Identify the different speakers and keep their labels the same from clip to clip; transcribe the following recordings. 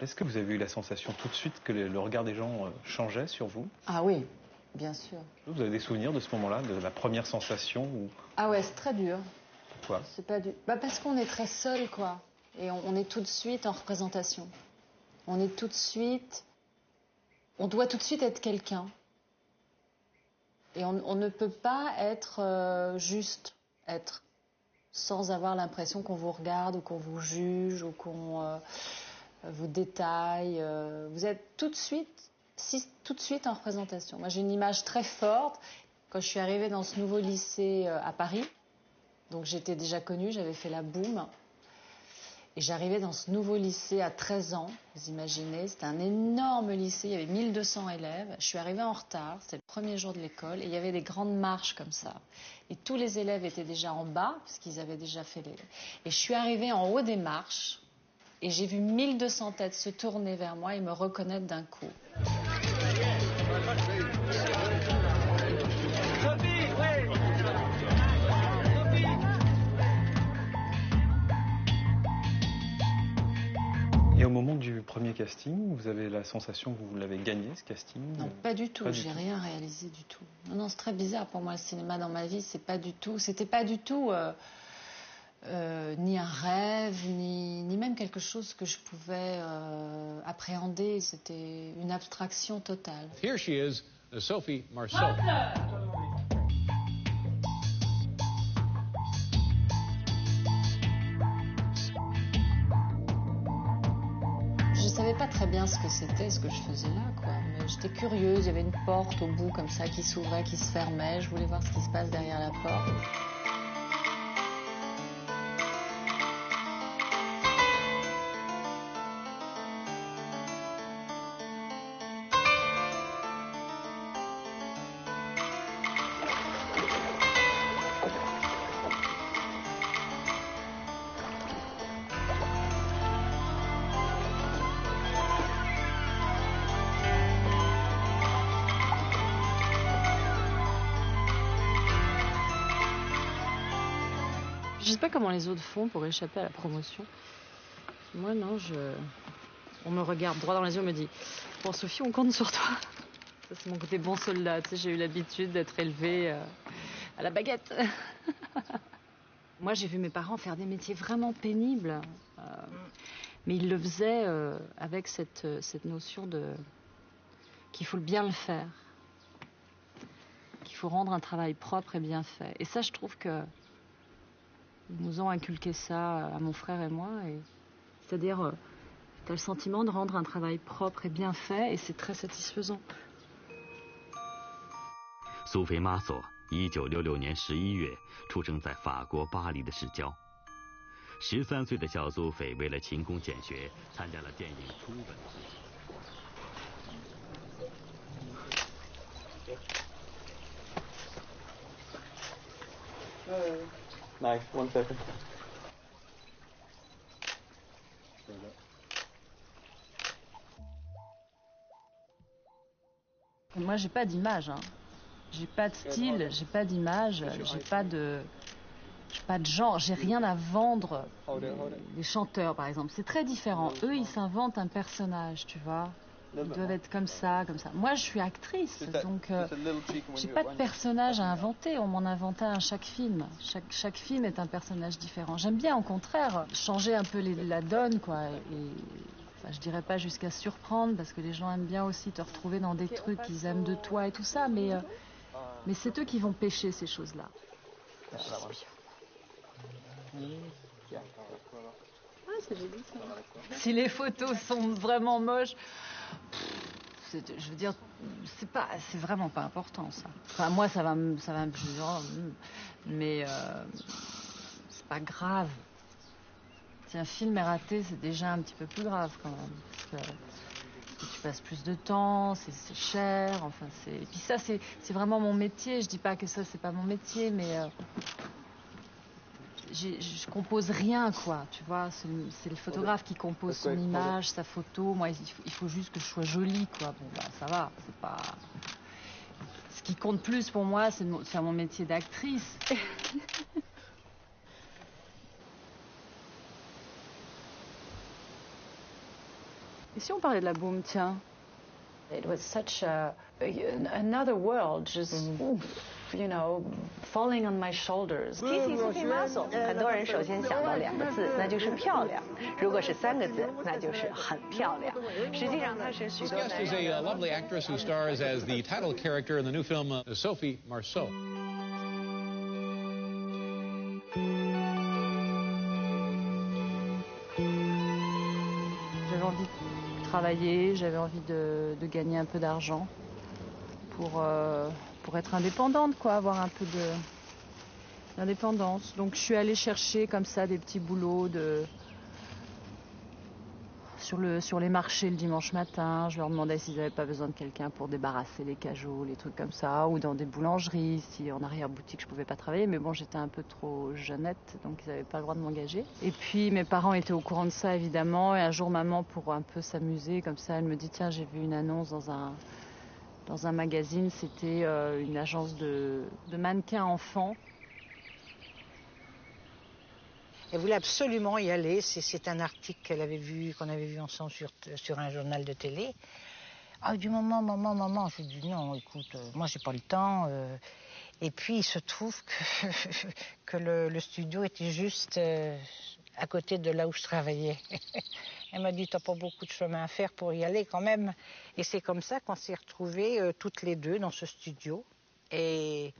Speaker 1: exemple. Est-ce que vous avez eu la sensation tout de suite que le regard des gens changeait sur vous?
Speaker 2: Ah oui, bien sûr.
Speaker 1: Vous avez des souvenirs de ce moment-là, de la première sensation ou...
Speaker 2: Ah ouais, c'est très dur.
Speaker 1: Pourquoi?
Speaker 2: C'est pas du... parce qu'on est très seul, quoi. Et on est tout de suite en représentation. On est tout de suite... On doit tout de suite être quelqu'un. Et on ne peut pas être juste être, sans avoir l'impression qu'on vous regarde ou qu'on vous juge ou qu'on vous détaille. Vous êtes tout de suite en représentation. Moi, j'ai une image très forte. Quand je suis arrivée dans ce nouveau lycée à Paris, donc j'étais déjà connue, j'avais fait la boum. Et j'arrivais dans ce nouveau lycée à 13 ans, vous imaginez, c'était un énorme lycée, il y avait 1200 élèves. Je suis arrivée en retard, c'était le premier jour de l'école, et il y avait des grandes marches comme ça. Et tous les élèves étaient déjà en bas, parce qu'ils avaient déjà fait les... Et je suis arrivée en haut des marches, et j'ai vu 1200 têtes se tourner vers moi et me reconnaître d'un coup.
Speaker 1: Et au moment du premier casting, vous avez la sensation que vous l'avez gagné, ce casting?
Speaker 2: Non, pas du tout. J'ai rien réalisé du tout. Non, non, c'est très bizarre pour moi, le cinéma dans ma vie, c'était pas du tout ni un rêve, ni même quelque chose que je pouvais appréhender. C'était une abstraction totale.
Speaker 3: Here she is, Sophie Marceau.
Speaker 2: Je savais pas très bien ce que c'était, ce que je faisais là, quoi. Mais j'étais curieuse, il y avait une porte au bout comme ça qui s'ouvrait, qui se fermait. Je voulais voir ce qui se passe derrière la porte. Je sais pas comment les autres font pour échapper à la promotion. Moi, non, on me regarde droit dans les yeux, on me dit « Bon, Sophie, on compte sur toi. » Ça, c'est mon côté bon soldat. Tu sais, j'ai eu l'habitude d'être élevée à la baguette. Moi, j'ai vu mes parents faire des métiers vraiment pénibles. Mais ils le faisaient avec cette notion qu'il faut bien le faire. Qu'il faut rendre un travail propre et bien fait. Et ça, je trouve que ils nous ont inculqué ça à mon frère et moi. C'est-à-dire, tu as le sentiment de rendre un travail propre et bien fait, et c'est très satisfaisant.
Speaker 4: Sophie Marceau 1966年11月出生在法国巴黎的市郊。13岁的小苏菲为了勤工俭学，参加了电影初吻试
Speaker 1: 试。Nice, 1 second.
Speaker 2: Moi, j'ai pas d'image. Hein. J'ai pas de style, j'ai pas d'image, j'ai pas de genre, j'ai rien à vendre. Les chanteurs, par exemple, c'est très différent. Eux, ils s'inventent un personnage, tu vois. Ils doivent être comme ça, comme ça. Moi, je suis actrice, donc j'ai pas de personnage à inventer. On m'en invente un à chaque film. Chaque film est un personnage différent. J'aime bien, au contraire, changer un peu la donne, quoi. Enfin, je dirais pas jusqu'à surprendre, parce que les gens aiment bien aussi te retrouver dans des trucs qu'ils aiment de toi et tout ça, mais c'est eux qui vont pêcher ces choses-là. Ah, c'est joli ça. Si les photos sont vraiment moches, je veux dire, c'est vraiment pas important ça. Enfin, moi, ça va me mais c'est pas grave. Si un film est raté, c'est déjà un petit peu plus grave quand même, parce que tu passes plus de temps, c'est cher, enfin et puis ça, c'est vraiment mon métier. Je dis pas que ça, c'est pas mon métier, mais je compose rien, quoi, tu vois. C'est le photographe qui compose son image, sa photo. Moi, il faut juste que je sois jolie, quoi. Bon, bah, ça va, c'est pas... Ce qui compte plus pour moi, c'est de faire mon métier d'actrice. Et si on parlait de la boum, tiens?
Speaker 5: It was such another world, just, you know, falling on my shoulders.
Speaker 6: 提起Sophie Marceau，很多人首先想到2个字，那就是漂亮；如果是3个字，那就是很漂亮。实际上，她是许多
Speaker 3: This guest is a lovely actress who stars as the title character in the new film Sophie Marceau.
Speaker 2: J'avais envie de travailler, j'avais envie de gagner un peu d'argent pour être indépendante, quoi, avoir un peu d'indépendance. Donc je suis allée chercher comme ça des petits boulots sur les marchés le dimanche matin. Je leur demandais s'ils n'avaient pas besoin de quelqu'un pour débarrasser les cajots, les trucs comme ça, ou dans des boulangeries, si en arrière-boutique je pouvais pas travailler. Mais bon, j'étais un peu trop jeunette, donc ils n'avaient pas le droit de m'engager. Et puis mes parents étaient au courant de ça, évidemment. Et un jour, maman, pour un peu s'amuser, comme ça, elle me dit, tiens, j'ai vu une annonce dans un magazine, c'était une agence de mannequins enfants.
Speaker 7: Elle voulait absolument y aller. C'est un article qu'on avait vu ensemble sur un journal de télé. Ah, du maman. Je lui dis non, écoute, moi j'ai pas le temps. Et puis il se trouve que le studio était juste à côté de là où je travaillais. Elle m'a dit, t'as pas beaucoup de chemin à faire pour y aller quand même. Et c'est comme ça qu'on s'est retrouvées toutes les deux dans ce studio. Et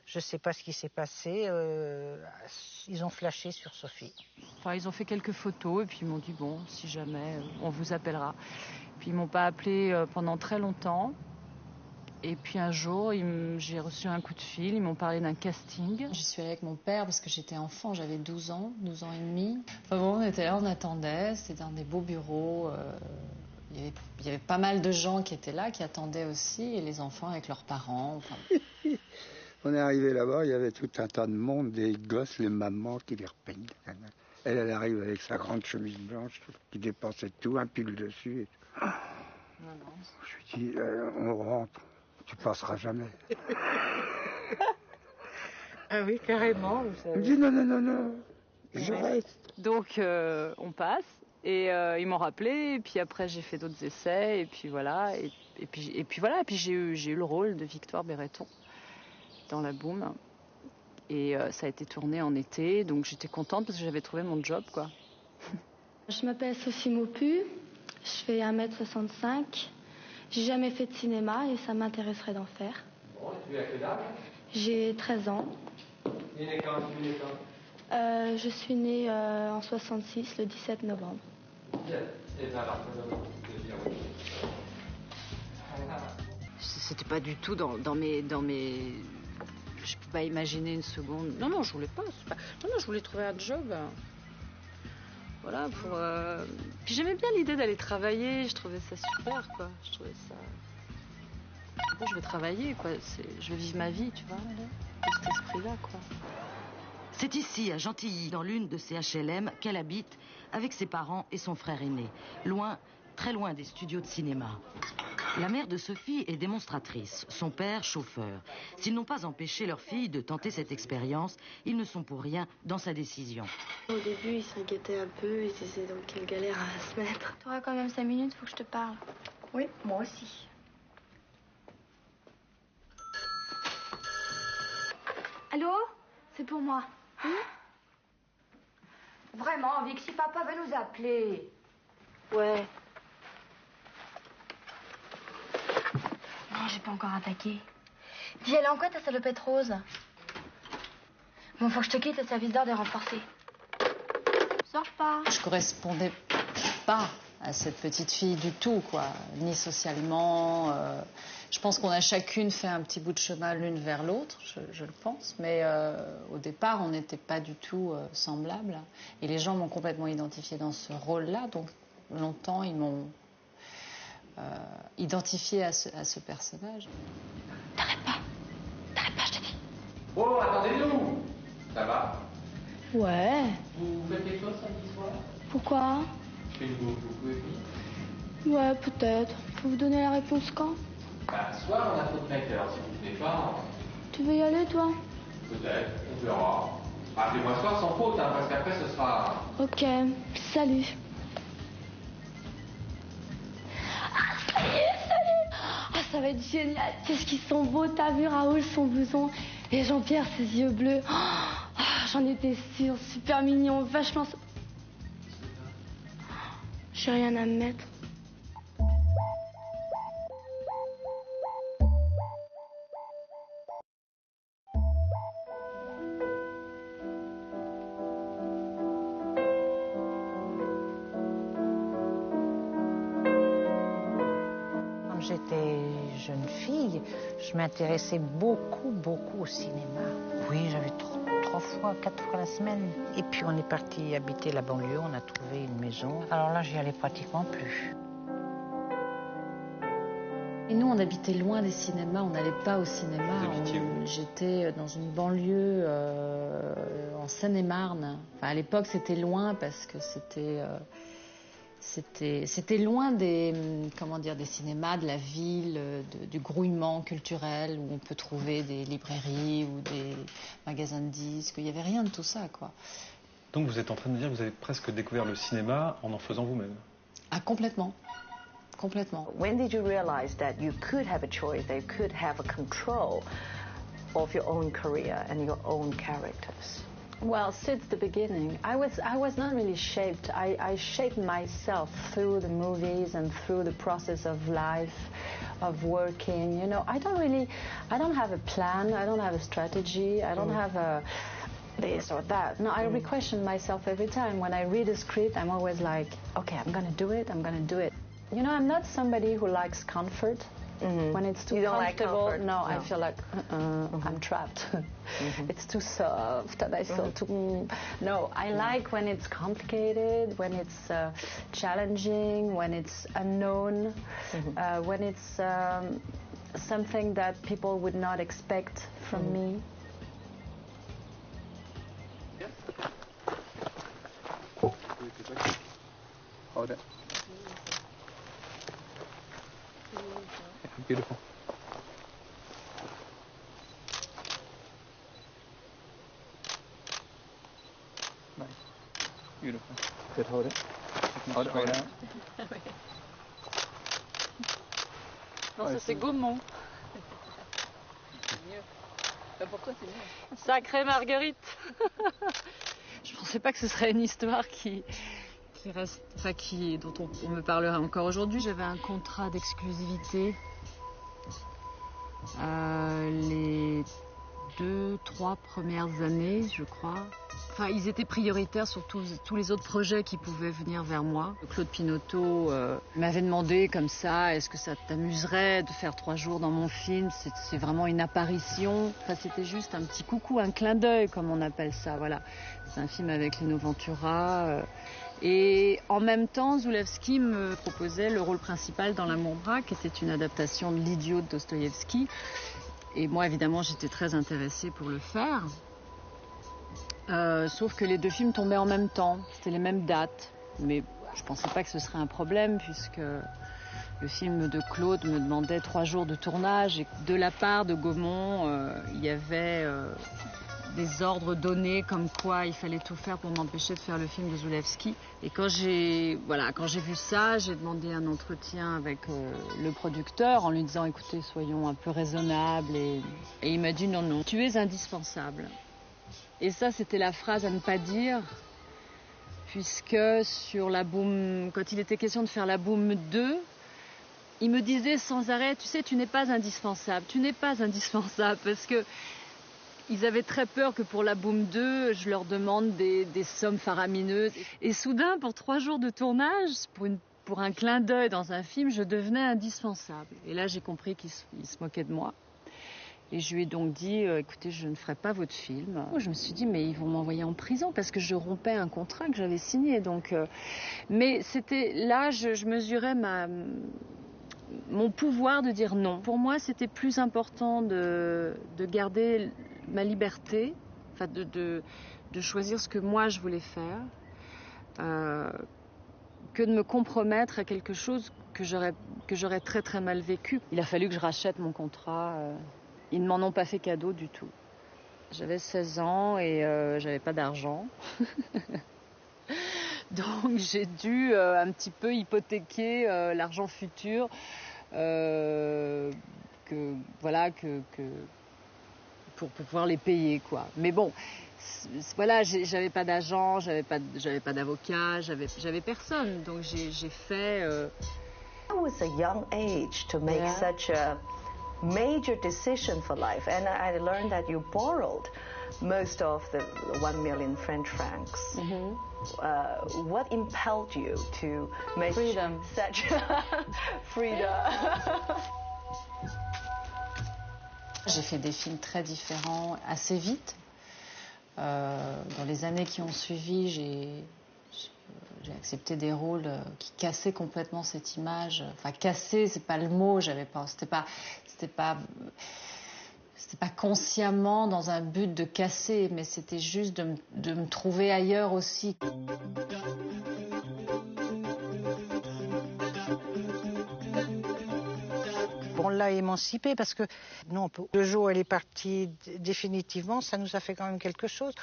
Speaker 7: je sais pas ce qui s'est passé. Ils ont flashé sur Sophie.
Speaker 2: Enfin, ils ont fait quelques photos et puis ils m'ont dit, bon, si jamais, on vous appellera. Puis ils m'ont pas appelé pendant très longtemps. Et puis un jour, j'ai reçu un coup de fil, ils m'ont parlé d'un casting. J'y suis allée avec mon père parce que j'étais enfant, j'avais 12 ans et demi. Enfin bon, on était là, on attendait, c'était dans des beaux bureaux. Il y avait pas mal de gens qui étaient là, qui attendaient aussi, et les enfants avec leurs parents. Enfin...
Speaker 8: On est arrivé là-bas, il y avait tout un tas de monde, des gosses, les mamans qui les repeignent. Elle arrive avec sa grande chemise blanche qui dépassait tout, un pull dessus. Et tout.
Speaker 2: Non.
Speaker 8: Je lui dis, on rentre, tu passeras jamais.
Speaker 7: Ah oui, carrément. Vous savez.
Speaker 8: Elle me dit, non, je reste.
Speaker 2: Donc on passe, et ils m'ont rappelé, et puis après j'ai fait d'autres essais, et puis voilà, et puis j'ai eu le rôle de Victoire Béreton dans La Boum. Et ça a été tourné en été, donc j'étais contente parce que j'avais trouvé mon job, quoi.
Speaker 9: Je m'appelle Sophie Maupu, je fais 1m65. J'ai jamais fait de cinéma et ça m'intéresserait d'en faire.
Speaker 1: Bon, tu as quel âge?
Speaker 9: J'ai 13 ans.
Speaker 1: Tu es née quand?
Speaker 9: Je suis née en 66, le 17 novembre.
Speaker 2: C'était pas du tout dans mes... Je peux pas imaginer une seconde. Non, je voulais pas. Non, je voulais trouver un job. Voilà, pour... Puis j'aimais bien l'idée d'aller travailler. Je trouvais ça super, quoi. Je trouvais ça... Bon, je vais travailler, quoi. Je vais vivre ma vie, tu vois, de cet esprit-là, quoi.
Speaker 10: C'est ici, à Gentilly, dans l'une de ces HLM, qu'elle habite avec ses parents et son frère aîné. Loin, très loin des studios de cinéma. La mère de Sophie est démonstratrice, son père chauffeur. S'ils n'ont pas empêché leur fille de tenter cette expérience, ils ne sont pour rien dans sa décision.
Speaker 9: Au début, ils s'inquiétaient un peu, ils disaient dans quelle galère à se mettre. Tu auras quand même 5 minutes, faut que je te parle.
Speaker 6: Oui, moi aussi.
Speaker 9: Allô? C'est pour moi.
Speaker 6: Vraiment, Vic, si papa veut nous appeler.
Speaker 9: Ouais. Non, j'ai pas encore attaqué. Dis, elle est en quoi ta salopette rose? Bon, faut que je te quitte, le service d'ordre est renforcé. Sors pas.
Speaker 2: Je correspondais pas à cette petite fille du tout, quoi. Ni socialement. Je pense qu'on a chacune fait un petit bout de chemin l'une vers l'autre, je le pense. Mais au départ, on n'était pas du tout semblables. Et les gens m'ont complètement identifiée dans ce rôle-là. Donc longtemps, ils m'ont identifiée à ce personnage.
Speaker 9: T'arrêtes pas, je te dis.
Speaker 1: Oh, attendez-nous! Ça va?
Speaker 9: Ouais.
Speaker 1: Vous faites quelque chose samedi soir?
Speaker 9: Pourquoi?
Speaker 1: Vous pouvez venir?
Speaker 9: Ouais, peut-être. Faut vous donner la réponse quand?
Speaker 1: Bah, ce soir, on a trop de maker. Si vous venez pas,
Speaker 9: Tu veux y aller, toi?
Speaker 1: peut-être, on verra. Appelez-moi ce soir sans faute, hein, parce qu'après, ce sera...
Speaker 9: Ok, salut. ça va être génial. Qu'est-ce qu'ils sont beaux, t'as vu Raoul, son blouson. Et Jean-Pierre, ses yeux bleus. Oh, j'en étais sûre, super mignon, vachement... J'ai rien à me mettre.
Speaker 7: Quand j'étais jeune fille, je m'intéressais beaucoup au cinéma. Oui, j'avais 3 fois, 4 fois la semaine. Et puis on est parti habiter la banlieue, on a trouvé une maison. Alors là, j'y allais pratiquement plus.
Speaker 2: Et nous, on habitait loin des cinémas, on n'allait pas au cinéma. J'étais dans une banlieue en Seine-et-Marne. Enfin, à l'époque, c'était loin parce que c'était loin des, des cinémas, de la ville, du grouillement culturel où on peut trouver des librairies ou des magasins de disques. Il n'y avait rien de tout ça, quoi.
Speaker 1: Donc vous êtes en train de dire que vous avez presque découvert le cinéma en faisant vous-même.
Speaker 2: Ah, complètement. Complètement.
Speaker 6: When did you realize that you could have a choice, that you could have a control of your own career and your own characters?
Speaker 5: Well, since the beginning, I was not really shaped. I shaped myself through the movies and through the process of life, of working. You know, I don't have a plan. I don't have a strategy. I don't have a this or that. No, I re-question myself every time. When I read a script, I'm always like, okay, I'm gonna do it. I'm gonna do it. You know, I'm not somebody who likes comfort. When it's too comfortable, like no, I feel like I'm trapped. It's too soft and I feel too... No, I like when it's complicated, when it's challenging, when it's unknown, when it's something that people would not expect from me.
Speaker 1: Hold it. Beautiful. Nice. Beautiful. Good, hold it. Hold it right out.
Speaker 5: Non, ça c'est Gaumont. C'est mieux. Pour toi, c'est mieux. Sacrée Marguerite. Je pensais pas que ce serait une histoire qui reste, enfin dont on me parlerait encore aujourd'hui. J'avais un contrat d'exclusivité les 2-3 premières années, je crois. Enfin, ils étaient prioritaires sur tous les autres projets qui pouvaient venir vers moi. Claude Pinoteau m'avait demandé comme ça, est-ce que ça t'amuserait de faire 3 jours dans mon film? C'est vraiment une apparition. Enfin, c'était juste un petit coucou, un clin d'œil, comme on appelle ça. Voilà. C'est un film avec Lino Ventura. Et en même temps, Zulawski me proposait le rôle principal dans L'Amour braque, qui était une adaptation de L'Idiot de Dostoïevski. Et moi, évidemment, j'étais très intéressée pour le faire. Sauf que les 2 films tombaient en même temps. C'était les mêmes dates. Mais je ne pensais pas que ce serait un problème, puisque le film de Claude me demandait 3 jours de tournage. Et de la part de Gaumont, il y avait... des ordres donnés comme quoi il fallait tout faire pour m'empêcher de faire le film de Zulawski. Et quand j'ai vu ça, j'ai demandé un entretien avec le producteur en lui disant écoutez, soyons un peu raisonnables. Et il m'a dit non, tu es indispensable. Et ça, c'était la phrase à ne pas dire, puisque sur la Boom, quand il était question de faire la Boom 2, il me disait sans arrêt, tu sais, tu n'es pas indispensable, parce que ils avaient très peur que pour la Boom 2, je leur demande des sommes faramineuses. Et soudain, pour 3 jours de tournage, pour un clin d'œil dans un film, je devenais indispensable. Et là, j'ai compris qu'ils se moquaient de moi. Et je lui ai donc dit, écoutez, je ne ferai pas votre film. Je me suis dit, mais ils vont m'envoyer en prison parce que je rompais un contrat que j'avais signé. Donc, mais c'était là, je mesurais mon pouvoir de dire non. Pour moi, c'était plus important de garder ma liberté, enfin de choisir ce que moi je voulais faire, que de me compromettre à quelque chose que j'aurais très très mal vécu. Il a fallu que je rachète mon contrat. Ils ne m'en ont pas fait cadeau du tout. J'avais 16 ans et j'avais pas d'argent. Donc j'ai dû un petit peu hypothéquer l'argent futur voilà, pour pouvoir les payer, quoi. Mais bon, voilà, j'avais pas d'agent, j'avais pas d'avocat, j'avais personne, donc j'ai fait.
Speaker 6: It was a young age to make such a major decision for life, and I learned that you borrowed most of the 1 million French francs. What impelled you to make such freedom?
Speaker 2: J'ai fait des films très différents assez vite. Dans les années qui ont suivi, j'ai accepté des rôles qui cassaient complètement cette image. Enfin, casser, c'est pas le mot. C'était pas consciemment dans un but de casser, mais c'était juste de me trouver ailleurs aussi.
Speaker 7: On l'a émancipée parce que non, le jour où elle est partie définitivement, ça nous a fait quand même quelque chose.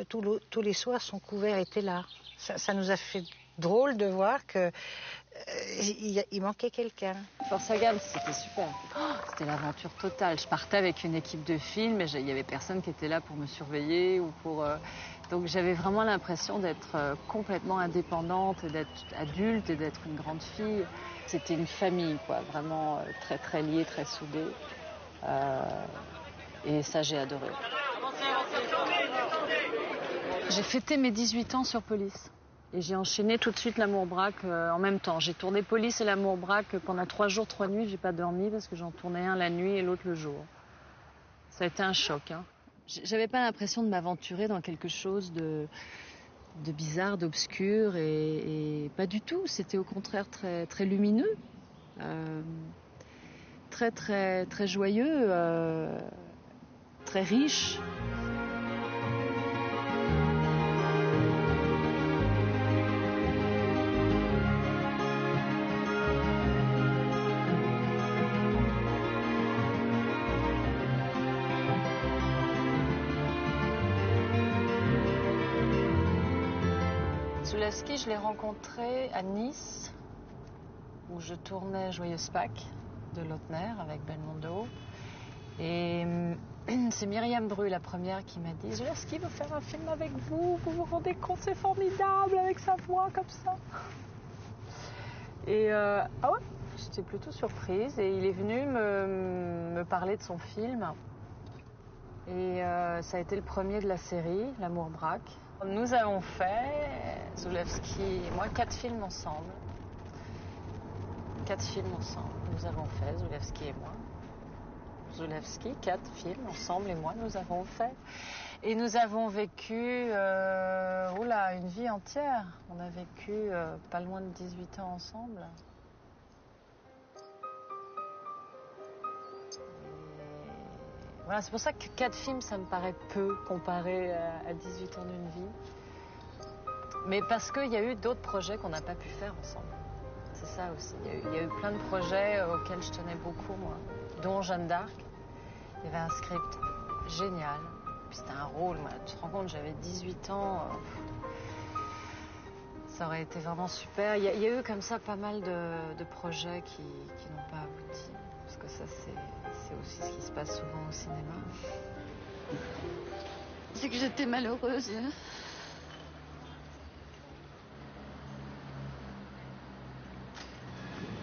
Speaker 7: Tous les soirs, son couvert était là. Ça nous a fait drôle de voir que il manquait quelqu'un.
Speaker 5: Force Gump, c'était super. C'était l'aventure totale. Je partais avec une équipe de films et il n'y avait personne qui était là pour me surveiller ou pour. Donc j'avais vraiment l'impression d'être complètement indépendante, d'être adulte et d'être une grande fille. C'était une famille, quoi, vraiment très très liée, très soudée. Et ça, j'ai adoré. J'ai fêté mes 18 ans sur Police. Et j'ai enchaîné tout de suite l'Amour Braque en même temps. J'ai tourné Police et l'Amour Braque pendant 3 jours, 3 nuits. J'ai pas dormi parce que j'en tournais un la nuit et l'autre le jour. Ça a été un choc, hein. J'avais pas l'impression de m'aventurer dans quelque chose de bizarre, d'obscur et pas du tout. C'était au contraire très, très lumineux, très, très, très joyeux, très riche. Zulawski, je l'ai rencontré à Nice, où je tournais Joyeuse Pâques de Lautner avec Belmondo. Et c'est Myriam Bru, la première, qui m'a dit « Zulawski veut faire un film avec vous, vous vous rendez compte, c'est formidable avec sa voix comme ça ». Et ah ouais, j'étais plutôt surprise et il est venu me parler de son film. Et ça a été le premier de la série, L'Amour Braque. Nous avons fait, Zulawski et moi, 4 films ensemble. 4 films ensemble, nous avons fait, Zulawski et moi. Zulawski, 4 films ensemble et moi, nous avons fait. Et nous avons vécu une vie entière. On a vécu pas loin de 18 ans ensemble. Voilà, c'est pour ça que 4 films, ça me paraît peu comparé à 18 ans d'une vie. Mais parce qu'il y a eu d'autres projets qu'on n'a pas pu faire ensemble. C'est ça aussi. Il y a eu plein de projets auxquels je tenais beaucoup, moi. Dont Jeanne d'Arc. Il y avait un script génial. Puis c'était un rôle, moi. Tu te rends compte, j'avais 18 ans. Ça aurait été vraiment super. Il y a eu comme ça pas mal de projets qui n'ont pas abouti. Parce que ça, c'est aussi ce qui se passe souvent au cinéma.
Speaker 11: C'est que j'étais malheureuse.
Speaker 12: Ne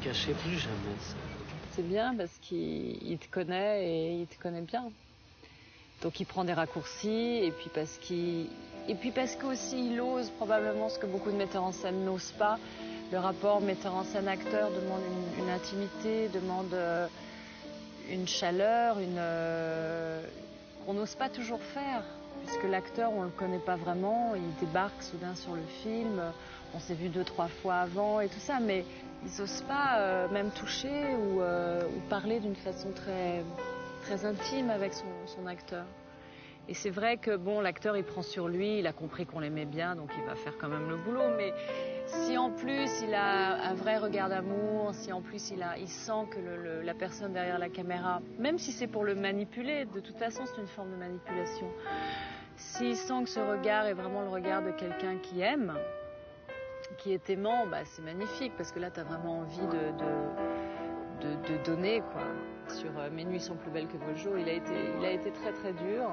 Speaker 12: cachez plus jamais ça.
Speaker 5: C'est bien parce qu'il te connaît et il te connaît bien. Donc il prend des raccourcis et puis parce qu'aussi il ose probablement ce que beaucoup de metteurs en scène n'osent pas. Le rapport metteur en scène-acteur demande une intimité, demande une chaleur, qu'on n'ose pas toujours faire, puisque l'acteur, on ne le connaît pas vraiment, il débarque soudain sur le film, on s'est vu 2-3 fois avant et tout ça, mais ils n'osent pas même toucher ou parler d'une façon très, très intime avec son acteur. Et c'est vrai que bon, l'acteur, il prend sur lui, il a compris qu'on l'aimait bien, donc il va faire quand même le boulot, mais si en plus il a un vrai regard d'amour, si en plus il sent que la personne derrière la caméra, même si c'est pour le manipuler, de toute façon c'est une forme de manipulation, s'il sent que ce regard est vraiment le regard de quelqu'un qui aime, qui est aimant, bah, c'est magnifique, parce que là tu as vraiment envie donner, quoi. Sur Mes nuits sont plus belles que vos jours, il a été très très dur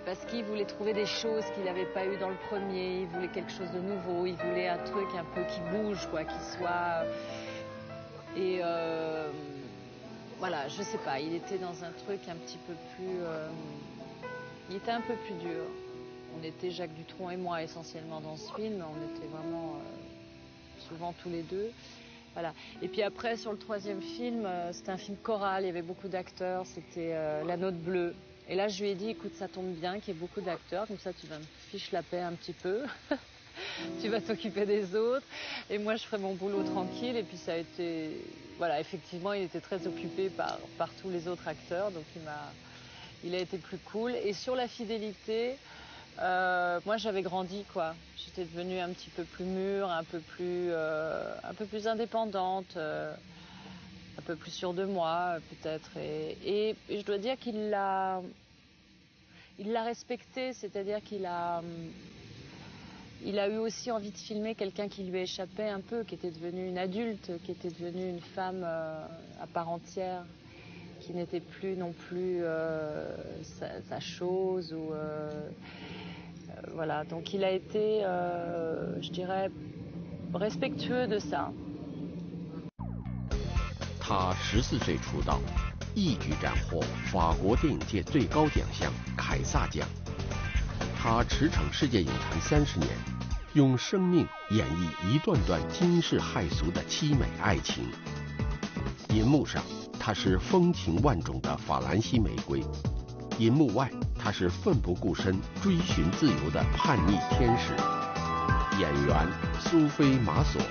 Speaker 5: parce qu'il voulait trouver des choses qu'il n'avait pas eues dans le premier, il voulait quelque chose de nouveau, il voulait un truc un peu qui bouge, quoi, qui soit... Et voilà, je sais pas, il était dans un truc un petit peu plus... il était un peu plus dur. On était, Jacques Dutronc et moi, essentiellement dans ce film, on était vraiment souvent tous les deux. Voilà. Et puis après, sur le troisième film, c'était un film choral, il y avait beaucoup d'acteurs, c'était La Note Bleue. Et là, je lui ai dit, écoute, ça tombe bien qu'il y ait beaucoup d'acteurs, comme ça tu vas me fiche la paix un petit peu. Tu vas t'occuper des autres, et moi je ferai mon boulot tranquille. Et puis ça a été... Voilà, effectivement, il était très occupé par tous les autres acteurs, donc il a été plus cool. Et sur la fidélité, moi j'avais grandi, quoi. J'étais devenue un petit peu plus mûre, un peu plus indépendante, un peu plus sûre de moi, peut-être. Et je dois dire qu'il l'a respecté, c'est-à-dire qu'il a eu aussi envie de filmer quelqu'un qui lui échappait un peu, qui était devenue une adulte, qui était devenue une femme à part entière, qui n'était plus non plus sa chose. Voilà, donc il a été, je dirais, respectueux de ça.
Speaker 13: 他14岁出道，一举斩获法国电影界最高奖项凯撒奖。他驰骋世界影坛30年，用生命演绎一段段惊世骇俗的凄美爱情。银幕上，他是风情万种的法兰西玫瑰；银幕外，他是奋不顾身追寻自由的叛逆天使。演员苏菲玛索